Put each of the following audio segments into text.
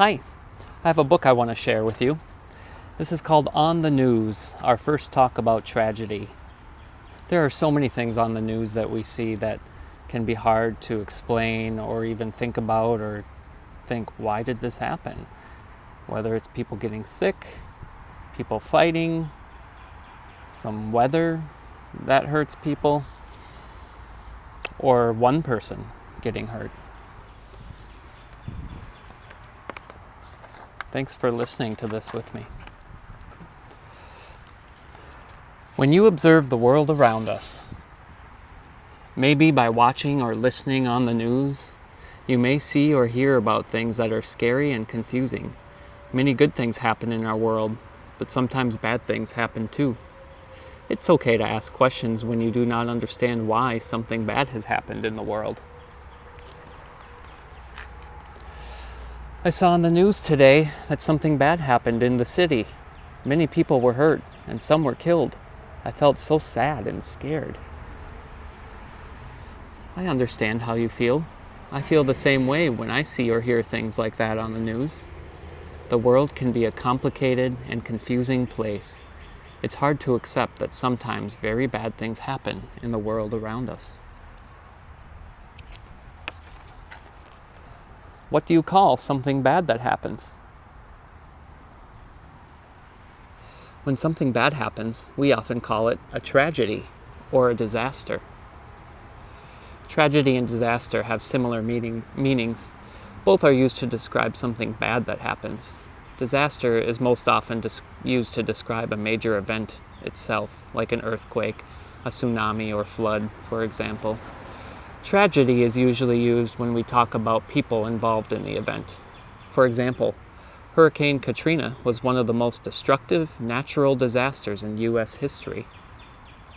Hi, I have a book I want to share with you. This is called On the News, our first talk about tragedy. There are so many things on the news that we see that can be hard to explain or even think about or think, why did this happen? Whether it's people getting sick, people fighting, some weather that hurts people, or one person getting hurt. Thanks for listening to this with me. When you observe the world around us, maybe by watching or listening on the news, you may see or hear about things that are scary and confusing. Many good things happen in our world, but sometimes bad things happen too. It's okay to ask questions when you do not understand why something bad has happened in the world. I saw on the news today that something bad happened in the city. Many people were hurt and some were killed. I felt so sad and scared. I understand how you feel. I feel the same way when I see or hear things like that on the news. The world can be a complicated and confusing place. It's hard to accept that sometimes very bad things happen in the world around us. What do you call something bad that happens? When something bad happens, we often call it a tragedy or a disaster. Tragedy and disaster have similar meanings. Both are used to describe something bad that happens. Disaster is most often used to describe a major event itself, like an earthquake, a tsunami, or flood, for example. Tragedy is usually used when we talk about people involved in the event. For example, Hurricane Katrina was one of the most destructive natural disasters in U.S. history.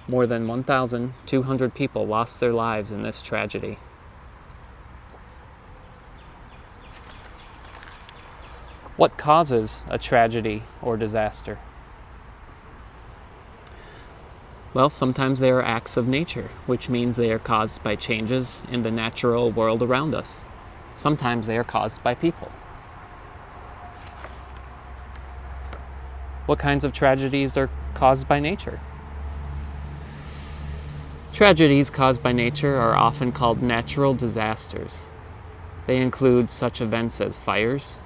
More than 1,200 people lost their lives in this tragedy. What causes a tragedy or disaster? Well, sometimes they are acts of nature, which means they are caused by changes in the natural world around us. Sometimes they are caused by people. What kinds of tragedies are caused by nature? Tragedies caused by nature are often called natural disasters. They include such events as fires,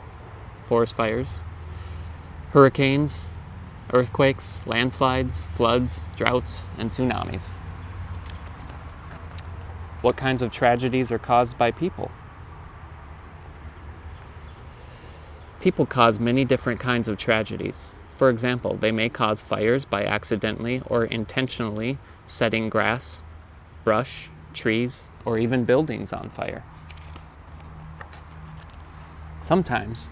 forest fires, hurricanes, earthquakes, landslides, floods, droughts, and tsunamis. What kinds of tragedies are caused by people? People cause many different kinds of tragedies. For example, they may cause fires by accidentally or intentionally setting grass, brush, trees, or even buildings on fire. Sometimes,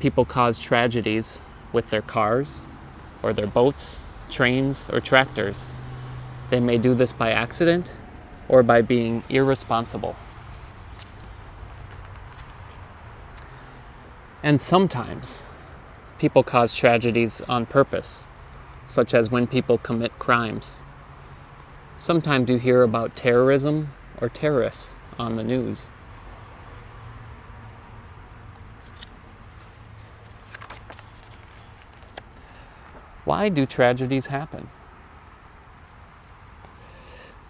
people cause tragedies with their cars, or their boats, trains, or tractors. They may do this by accident or by being irresponsible. And sometimes, people cause tragedies on purpose, such as when people commit crimes. Sometimes you hear about terrorism or terrorists on the news. Why do tragedies happen?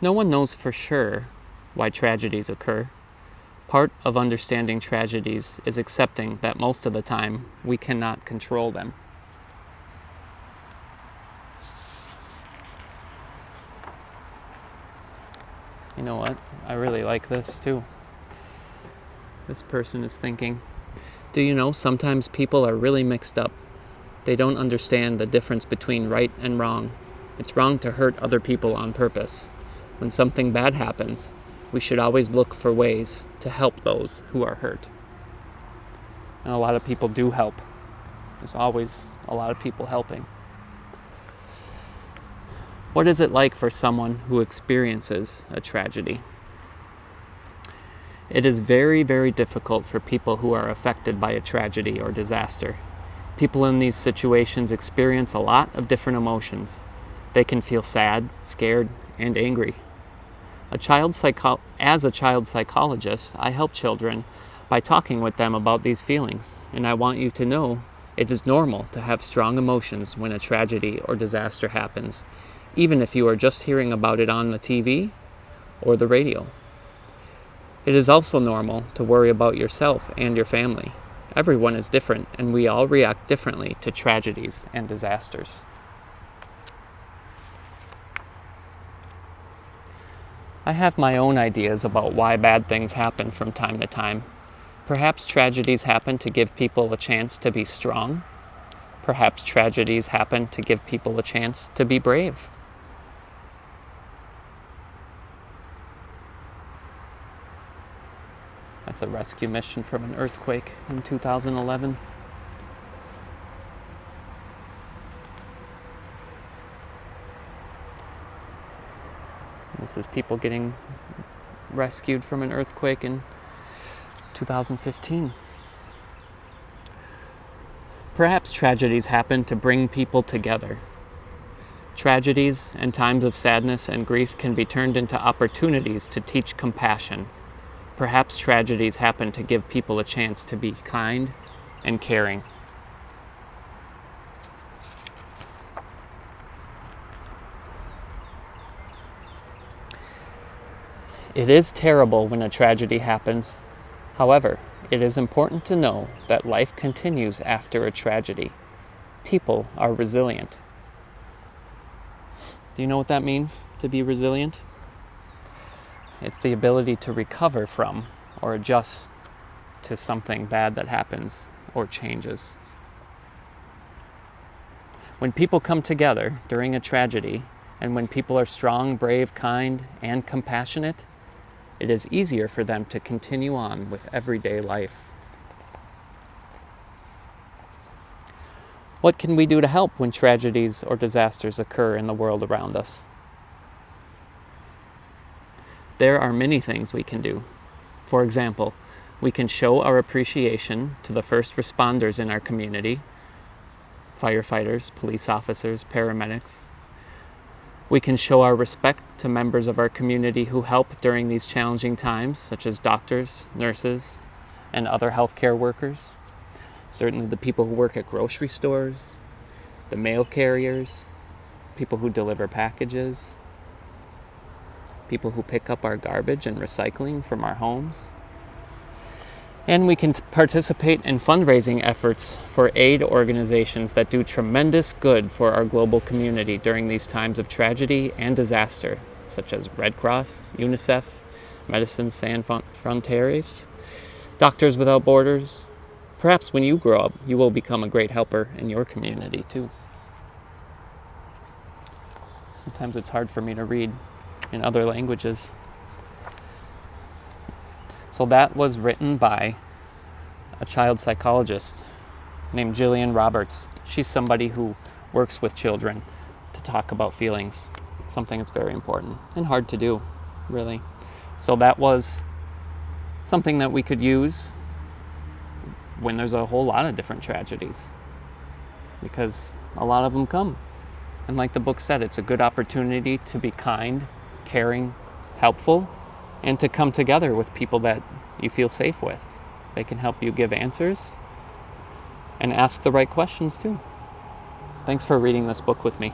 No one knows for sure why tragedies occur. Part of understanding tragedies is accepting that most of the time we cannot control them. You know what? I really like this too. This person is thinking, do you know sometimes people are really mixed up? They don't understand the difference between right and wrong. It's wrong to hurt other people on purpose. When something bad happens, we should always look for ways to help those who are hurt. And a lot of people do help. There's always a lot of people helping. What is it like for someone who experiences a tragedy? It is very, very difficult for people who are affected by a tragedy or disaster. People in these situations experience a lot of different emotions. They can feel sad, scared, and angry. As a child psychologist, I help children by talking with them about these feelings. And I want you to know it is normal to have strong emotions when a tragedy or disaster happens, even if you are just hearing about it on the TV or the radio. It is also normal to worry about yourself and your family. Everyone is different, and we all react differently to tragedies and disasters. I have my own ideas about why bad things happen from time to time. Perhaps tragedies happen to give people a chance to be strong. Perhaps tragedies happen to give people a chance to be brave. That's a rescue mission from an earthquake in 2011. This is people getting rescued from an earthquake in 2015. Perhaps tragedies happen to bring people together. Tragedies and times of sadness and grief can be turned into opportunities to teach compassion. Perhaps tragedies happen to give people a chance to be kind and caring. It is terrible when a tragedy happens. However, it is important to know that life continues after a tragedy. People are resilient. Do you know what that means, to be resilient? It's the ability to recover from or adjust to something bad that happens or changes. When people come together during a tragedy, and when people are strong, brave, kind, and compassionate, it is easier for them to continue on with everyday life. What can we do to help when tragedies or disasters occur in the world around us? There are many things we can do. For example, we can show our appreciation to the first responders in our community, firefighters, police officers, paramedics. We can show our respect to members of our community who help during these challenging times, such as doctors, nurses, and other healthcare workers. Certainly the people who work at grocery stores, the mail carriers, people who deliver packages, people who pick up our garbage and recycling from our homes. And we can participate in fundraising efforts for aid organizations that do tremendous good for our global community during these times of tragedy and disaster, such as Red Cross, UNICEF, Médecins Sans Frontières, Doctors Without Borders. Perhaps when you grow up, you will become a great helper in your community too. Sometimes it's hard for me to read in other languages. So that was written by a child psychologist named Jillian Roberts. She's somebody who works with children to talk about feelings, something that's very important and hard to do, really. So that was something that we could use when there's a whole lot of different tragedies, because a lot of them come. And like the book said, it's a good opportunity to be kind, caring, helpful, and to come together with people that you feel safe with. They can help you give answers and ask the right questions too. Thanks for reading this book with me.